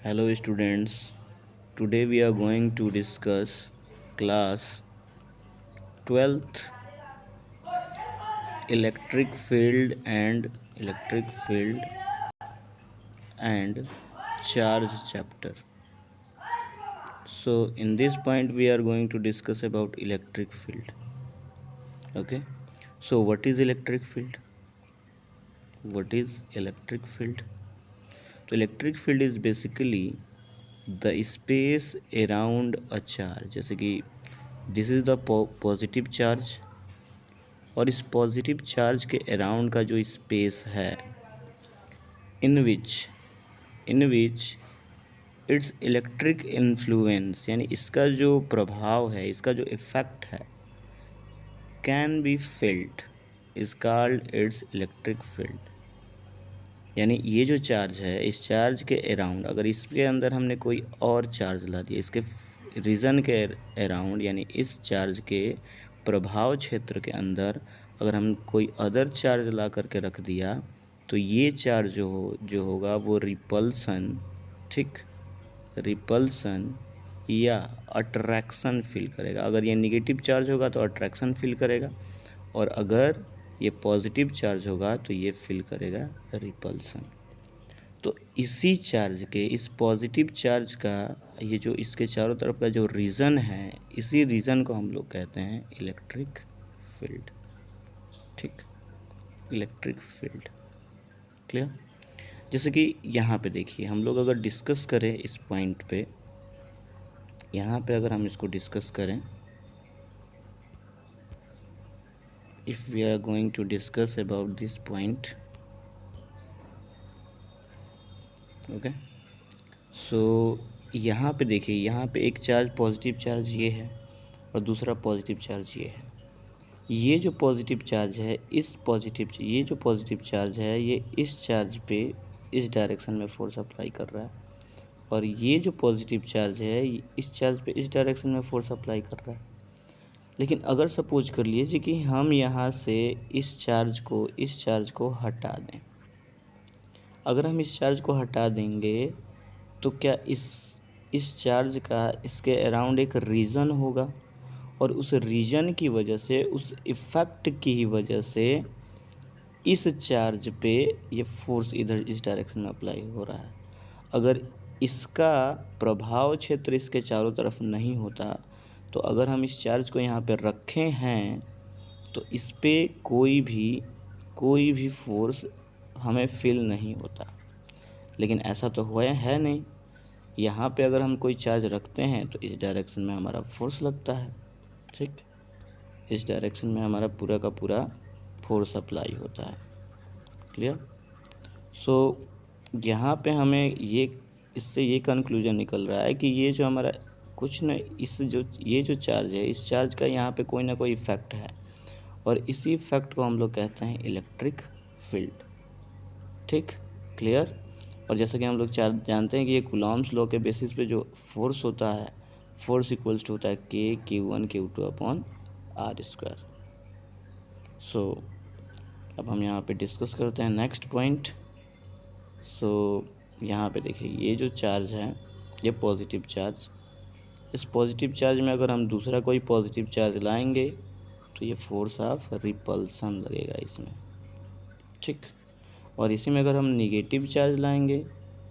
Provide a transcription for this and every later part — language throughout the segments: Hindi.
Hello students, today we are going to discuss class 12th electric field and charge chapter. So in this point we are going to discuss about electric field. Okay, so what is electric field? What is electric field? So electric field is basically the space around a charge. जैसे कि this is the positive charge और इस पॉजिटिव चार्ज के अराउंड का जो स्पेस है इन विच इट्स इलेक्ट्रिक इन्फ्लुएंस यानी इसका जो प्रभाव है, इसका जो इफ़ेक्ट है, can be felt is called its electric field. यानी ये जो चार्ज है, इस चार्ज के अराउंड अगर इसके अंदर हमने कोई और चार्ज ला दिया, इसके रीजन के अराउंड यानी इस चार्ज के प्रभाव क्षेत्र के अंदर अगर हम कोई अदर चार्ज ला करके रख दिया तो ये चार्ज जो होगा वो रिपल्सन, ठीक, रिपल्सन या अट्रैक्शन फील करेगा। अगर ये निगेटिव चार्ज होगा तो अट्रैक्शन फील करेगा और अगर ये पॉजिटिव चार्ज होगा तो ये फील करेगा रिपल्सन। तो इसी चार्ज के, इस पॉजिटिव चार्ज का ये जो इसके चारों तरफ का जो रीजन है, इसी रीजन को हम लोग कहते हैं इलेक्ट्रिक फील्ड, ठीक, इलेक्ट्रिक फील्ड। क्लियर? जैसे कि यहाँ पे देखिए, हम लोग अगर डिस्कस करें इस पॉइंट पे, यहाँ पे अगर हम इसको डिस्कस करें, if we are going to discuss about this point, okay, so यहाँ पे देखिए, यहाँ पे एक चार्ज पॉजिटिव चार्ज ये है और दूसरा पॉजिटिव चार्ज ये है। ये जो पॉजिटिव चार्ज है, ये जो पॉजिटिव चार्ज है ये इस चार्ज पे इस डायरेक्शन में फोर्स अप्लाई कर रहा है और ये जो पॉजिटिव चार्ज है इस चार्ज पे इस डायरेक्शन में फोर्स अप्लाई कर रहा है। लेकिन अगर सपोज कर लीजिए कि हम यहाँ से इस चार्ज को हटा दें, अगर हम इस चार्ज को हटा देंगे तो क्या इस चार्ज का इसके अराउंड एक रीजन होगा और उस रीजन की वजह से, उस इफ़ेक्ट की वजह से इस चार्ज पे ये फोर्स इधर इस डायरेक्शन में अप्लाई हो रहा है। अगर इसका प्रभाव क्षेत्र इसके चारों तरफ नहीं होता तो अगर हम इस चार्ज को यहाँ पे रखे हैं तो इस पे कोई भी फोर्स हमें फील नहीं होता। लेकिन ऐसा तो हुआ है नहीं। यहाँ पे अगर हम कोई चार्ज रखते हैं तो इस डायरेक्शन में हमारा फोर्स लगता है, ठीक, इस डायरेक्शन में हमारा पूरा का पूरा फोर्स अप्लाई होता है। क्लियर? सो यहाँ पे हमें इससे ये कंक्लूजन निकल रहा है कि ये जो हमारा ये जो चार्ज है, इस चार्ज का यहाँ पे कोई ना कोई इफ़ेक्ट है और इसी इफ़ेक्ट को हम लोग कहते हैं इलेक्ट्रिक फील्ड, ठीक, क्लियर? और जैसा कि हम लोग जानते हैं कि ये कूलॉम्स लॉ के बेसिस पे जो फोर्स होता है, फोर्स इक्वल्स टू होता है Q1 Q2 अपॉन R²। सो अब हम यहाँ पे डिस्कस करते हैं नेक्स्ट पॉइंट। सो यहाँ पे देखिए, ये जो चार्ज है ये पॉजिटिव चार्ज, इस पॉजिटिव चार्ज में अगर हम दूसरा कोई पॉजिटिव चार्ज लाएंगे तो ये फोर्स ऑफ रिपल्सन लगेगा इसमें, ठीक, और इसी में अगर हम निगेटिव चार्ज लाएंगे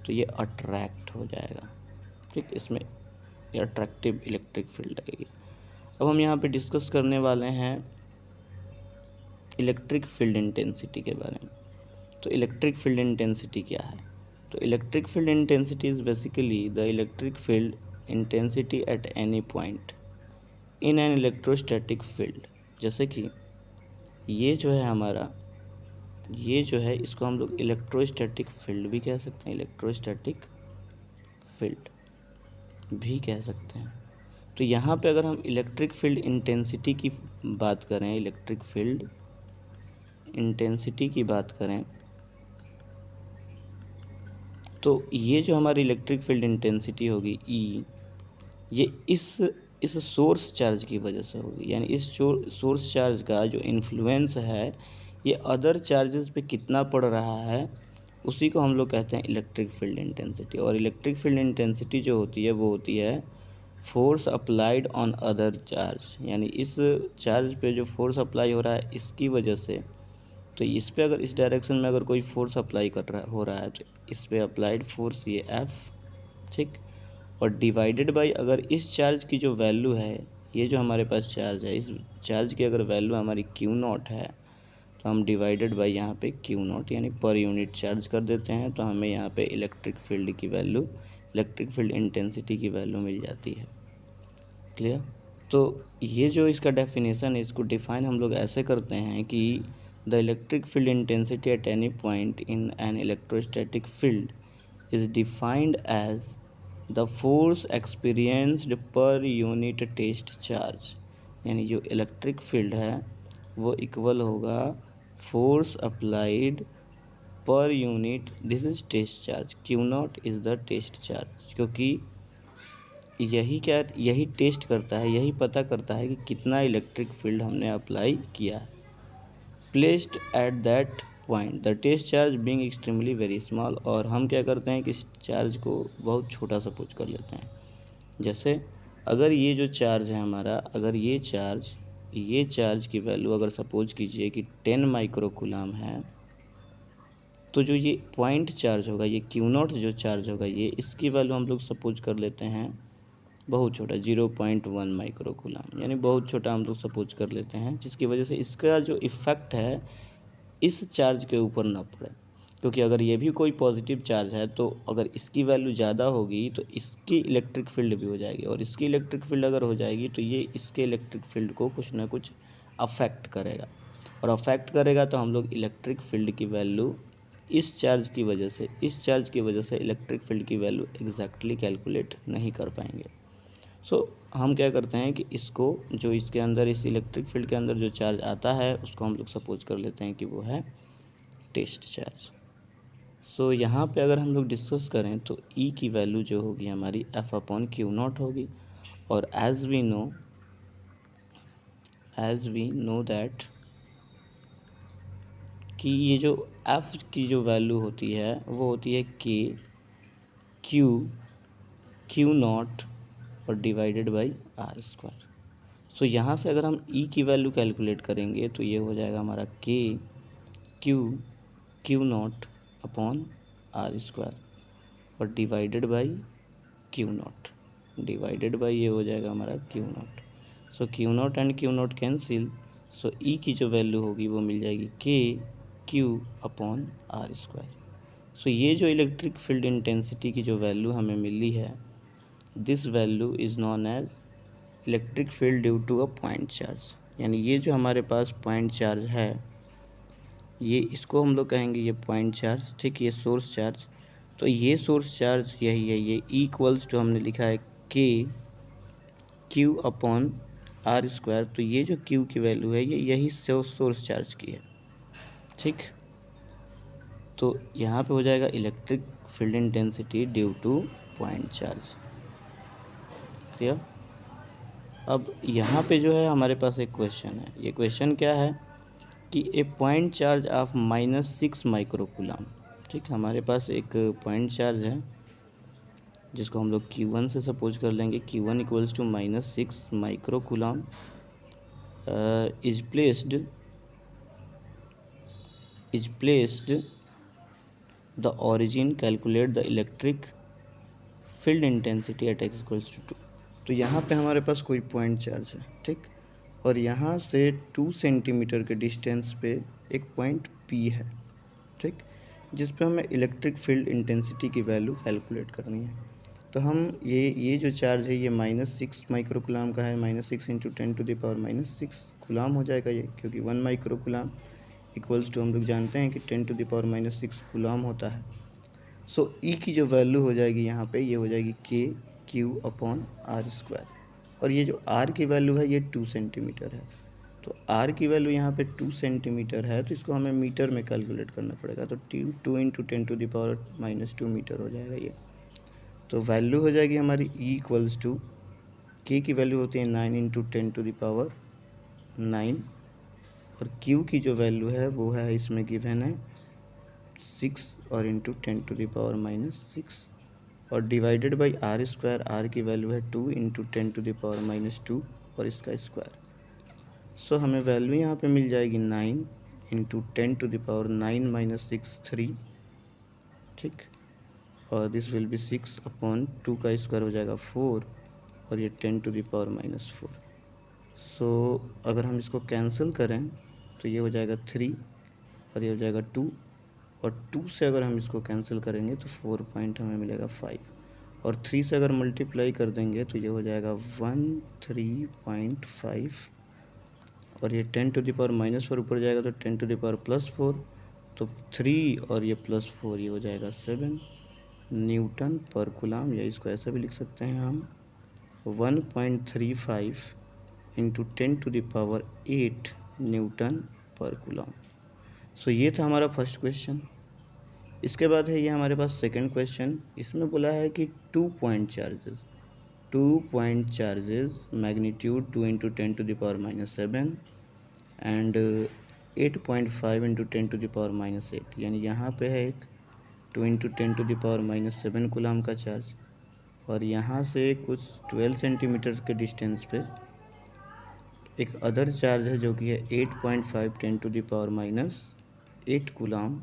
तो ये अट्रैक्ट हो जाएगा, ठीक, इसमें ये अट्रैक्टिव इलेक्ट्रिक फील्ड लगेगी। अब हम यहाँ पे डिस्कस करने वाले हैं इलेक्ट्रिक फील्ड इंटेंसिटी के बारे में। तो इलेक्ट्रिक फील्ड इंटेंसिटी क्या है? तो electric field intensity is basically the electric field intensity at any point in an electrostatic field. जैसे कि ये जो है हमारा, ये जो है इसको हम लोग इलेक्ट्रोस्टैटिक फील्ड भी कह सकते हैं, इलेक्ट्रोस्टैटिक फील्ड भी कह सकते हैं। तो यहाँ पे अगर हम इलेक्ट्रिक फील्ड इंटेंसिटी की बात करें, इलेक्ट्रिक फील्ड इंटेंसिटी की बात करें तो ये जो हमारी इलेक्ट्रिक फील्ड इंटेंसिटी होगी E, ये इस सोर्स चार्ज की वजह से होगी। यानी इस सोर्स चार्ज का जो इन्फ्लुएंस है ये अदर चार्जेस पे कितना पड़ रहा है उसी को हम लोग कहते हैं इलेक्ट्रिक फील्ड इंटेंसिटी। और इलेक्ट्रिक फील्ड इंटेंसिटी जो होती है वो होती है force applied on other charge, यानी इस चार्ज पे जो फोर्स अप्लाई हो रहा है इसकी वजह से, तो इस पे अगर इस डायरेक्शन में अगर कोई फोर्स अप्लाई हो रहा है तो इस पे अप्लाइड फोर्स ये F, ठीक, और डिवाइडेड बाय अगर इस चार्ज की जो वैल्यू है, ये जो हमारे पास चार्ज है, इस चार्ज की अगर वैल्यू हमारी Q0 है तो हम डिवाइडेड बाय यहाँ पे Q0 यानी पर यूनिट चार्ज कर देते हैं, तो हमें यहाँ पे इलेक्ट्रिक फील्ड की वैल्यू, इलेक्ट्रिक फील्ड इंटेंसिटी की वैल्यू मिल जाती है। क्लियर? तो ये जो इसका डेफिनेशन है, इसको डिफाइन हम लोग ऐसे करते हैं कि the electric field intensity at any point in an electrostatic field is defined as the force experienced per unit test charge, यानी जो इलेक्ट्रिक फील्ड है वो इक्वल होगा force applied per unit, this is test charge, Q0 is the test charge, क्योंकि यही टेस्ट करता है, यही पता करता है कि कितना इलेक्ट्रिक फील्ड हमने अप्लाई किया है। Placed at that point the test charge being extremely very small, और हम क्या करते हैं कि इस चार्ज को बहुत छोटा सपोज कर लेते हैं। जैसे अगर ये जो चार्ज है हमारा, अगर ये चार्ज की वैल्यू अगर सपोज कीजिए कि 10 माइक्रोकूलम है, तो जो ये पॉइंट चार्ज होगा, ये Q0 जो चार्ज होगा, ये इसकी वैल्यू हम लोग सपोज कर लेते हैं बहुत छोटा 0.1 माइक्रोकूलम, यानी बहुत छोटा हम लोग सपोज कर लेते हैं, जिसकी वजह से इसका जो इफ़ेक्ट है इस चार्ज के ऊपर ना पड़े, क्योंकि अगर ये भी कोई पॉजिटिव चार्ज है तो अगर इसकी वैल्यू ज़्यादा होगी तो इसकी इलेक्ट्रिक फील्ड भी हो जाएगी, और इसकी इलेक्ट्रिक फील्ड अगर हो जाएगी तो ये इसके इलेक्ट्रिक फील्ड को कुछ ना कुछ अफेक्ट करेगा, और अफेक्ट करेगा तो हम लोग इलेक्ट्रिक फील्ड की वैल्यू इस चार्ज की वजह से इलेक्ट्रिक फील्ड की वैल्यू एग्जैक्टली कैलकुलेट नहीं कर पाएंगे। सो हम क्या करते हैं कि इसको, जो इसके अंदर इस इलेक्ट्रिक फील्ड के अंदर जो चार्ज आता है उसको हम लोग सपोज कर लेते हैं कि वो है टेस्ट चार्ज। सो यहाँ पे अगर हम लोग डिस्कस करें तो E की वैल्यू जो होगी हमारी F/Q0 होगी, और एज वी नो दैट कि ये जो F की जो वैल्यू होती है वो होती है Q0 और डिवाइडेड बाई R²। सो यहाँ से अगर हम E की वैल्यू कैलकुलेट करेंगे तो ये हो जाएगा हमारा Q0 अपॉन R² और divided by Q0, divided by ये हो जाएगा हमारा Q0। So Q0 and Q0 cancel, so E की जो वैल्यू होगी वो मिल जाएगी KQ अपॉन R²। सो ये जो इलेक्ट्रिक फील्ड इंटेंसिटी की जो वैल्यू हमें मिली है, this value is known as electric field due to a point charge, यानी ये जो हमारे पास पॉइंट चार्ज है, ये इसको हम लोग कहेंगे ये पॉइंट चार्ज, ठीक, ये सोर्स चार्ज। तो ये सोर्स चार्ज यही है, ये इक्वल्स टू हमने लिखा है KQ अपॉन R²। तो ये जो Q की वैल्यू है ये यही सोर्स चार्ज की है, ठीक। तो यहाँ पे हो जाएगा electric field intensity due two point charge. Clear? अब यहाँ पे जो है हमारे पास एक क्वेश्चन है, ये क्वेश्चन क्या है कि ए पॉइंट चार्ज ऑफ -6 माइक्रोकूलम, ठीक, हमारे पास एक पॉइंट चार्ज है जिसको हम लोग Q1 से सपोज कर लेंगे, Q1 equals to -6 microcoulomb is placed the origin, calculate the electric field intensity at x equals to 2। तो यहाँ पे हमारे पास कोई पॉइंट चार्ज है, ठीक, और यहाँ से 2 सेंटीमीटर के डिस्टेंस पे एक पॉइंट P है, ठीक, जिस पे हमें इलेक्ट्रिक फील्ड इंटेंसिटी की वैल्यू कैलकुलेट करनी है। तो हम ये जो चार्ज है ये -6 माइक्रोकूलम का है, -6 × 10⁻⁻⁶ कूलम हो जाएगा ये, क्योंकि 1 माइक्रोकूलम इक्वल्स टू हम लोग जानते हैं कि 10⁻⁻6 कूलम होता है। सो E की जो वैल्यू हो जाएगी यहाँ पे, ये हो जाएगी KQ अपॉन R², और ये जो R की वैल्यू है ये 2 सेंटीमीटर है। तो R की वैल्यू यहाँ पे 2 सेंटीमीटर है, तो इसको हमें मीटर में कैलकुलेट करना पड़ेगा, तो 2 × 10⁻⁻² मीटर हो जाएगा ये। तो वैल्यू हो जाएगी हमारी E इक्वल्स टू, K की वैल्यू होती है 9 × 10⁹ और Q की जो वैल्यू है वो है इसमें गिवन है 6 और इंटू 10⁻⁻6 और डिवाइडेड बाई आर स्क्वायर, आर की वैल्यू है 2 इंटू 10⁻⁻2 और इसका स्क्वायर। सो हमें वैल्यू यहाँ पे मिल जाएगी 9 इंटू 10⁻9 - 6 3, ठीक। और दिस विल बी 6 अपॉन 2 का स्क्वायर हो जाएगा 4 और ये 10⁻⁻4। सो अगर हम इसको कैंसिल करें तो ये हो जाएगा 3 और ये हो जाएगा 2 और 2 से अगर हम इसको कैंसिल करेंगे तो 4 पॉइंट हमें मिलेगा 5 और 3 से अगर मल्टीप्लाई कर देंगे तो ये हो जाएगा 13.5 और ये 10⁻⁻4 ऊपर जाएगा तो 10⁻+4, तो 3 और ये +4 ये हो जाएगा 7 न्यूटन पर कूलम, या इसको ऐसा भी लिख सकते हैं हम 1.35 इंटू 10⁸ न्यूटन पर कूलम। सो ये था हमारा फर्स्ट क्वेश्चन। इसके बाद है ये हमारे पास सेकंड क्वेश्चन। इसमें बोला है कि 2 point charges magnitude 2 into 10⁻⁻7 and 8.5 into 10⁻⁻8, यानी यहाँ पे है एक 2 इंटू 10⁻⁻7 कूलम का चार्ज और यहाँ से कुछ 12 सेंटीमीटर के डिस्टेंस पे एक अदर चार्ज है जो कि है 8.5 10⁻⁻8 coulomb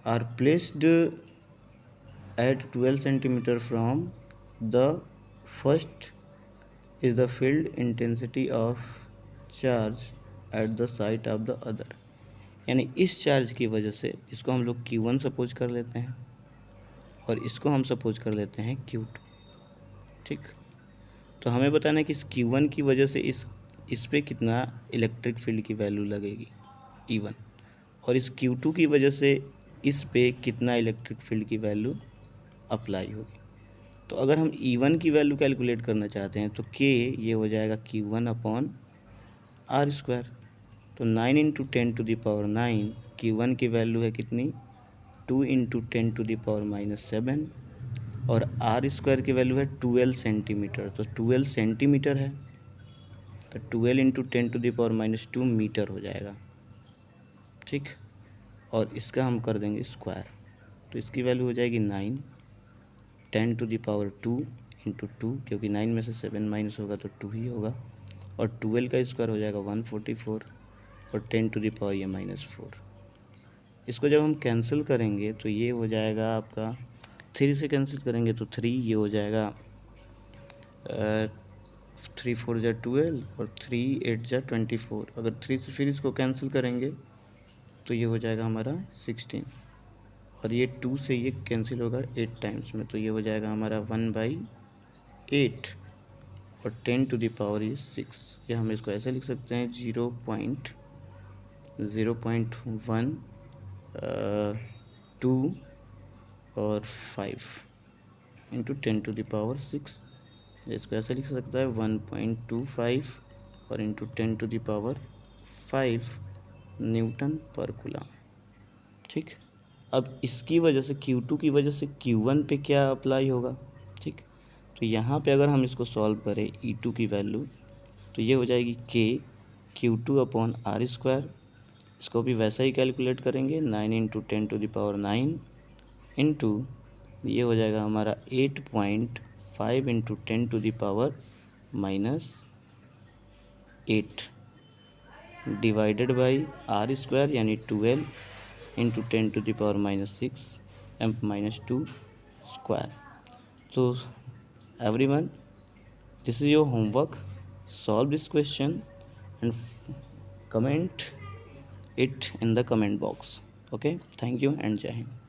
are placed at 12 centimetre from the first is the field intensity of charge at the site of the other. यानी इस चार्ज की वजह से इसको हम लोग Q1 सपोज कर लेते हैं और इसको हम सपोज कर लेते हैं Q2, ठीक। तो हमें बताना है कि इस Q1 की वजह से इस पे कितना इलेक्ट्रिक फील्ड की वैल्यू लगेगी E1 और इस Q2 की वजह से इस पे कितना इलेक्ट्रिक फील्ड की वैल्यू अप्लाई होगी। तो अगर हम E1 की वैल्यू कैलकुलेट करना चाहते हैं तो K ये हो जाएगा Q1 अपॉन R स्क्वायर। तो 9 इंटू 10⁹, Q1 की वैल्यू है कितनी 2 इंटू 10⁻⁻7 और R स्क्वायर की वैल्यू है 12 सेंटीमीटर, तो 12 सेंटीमीटर है तो 12 इंटू 10⁻⁻2 मीटर हो जाएगा, ठीक। और इसका हम कर देंगे स्क्वायर, तो इसकी वैल्यू हो जाएगी 9 10⁻2 इंटू 2, क्योंकि 9 में से 7 माइनस होगा तो 2 ही होगा और 12 का स्क्वायर हो जाएगा 144 और 10⁻⁻4। इसको जब हम कैंसिल करेंगे तो ये हो जाएगा आपका 3 से कैंसिल करेंगे तो 3, ये हो जाएगा 3 4 जा 12 और 3 8 जा 24। अगर 3 से फिर इसको कैंसिल करेंगे तो ये हो जाएगा हमारा 16 और ये 2 से ये कैंसिल होगा 8 टाइम्स में, तो ये हो जाएगा हमारा 1/8 और 10⁻6। या हम इसको ऐसे लिख सकते हैं 0.1 2 और 5 इंटू 10⁻6। इसको ऐसे लिख सकता है 1.25 और इंटू 10⁻5 न्यूटन पर कूलम, ठीक। अब इसकी वजह से Q2 की वजह से Q1 पे क्या अप्लाई होगा, ठीक। तो यहाँ पे अगर हम इसको सॉल्व करें E2 की वैल्यू तो ये हो जाएगी K Q2 upon R square. इसको भी वैसा ही कैलकुलेट करेंगे 9 इंटू 10⁻9 इंटू ये हो जाएगा हमारा 8.5 into 10⁻8 divided by R square यानी 12 इंटू 10⁻6 -2 स्क्वायर। तो everyone, this is your homework. Solve this question and comment it in the comment box. Okay, thank you and Jai Hind.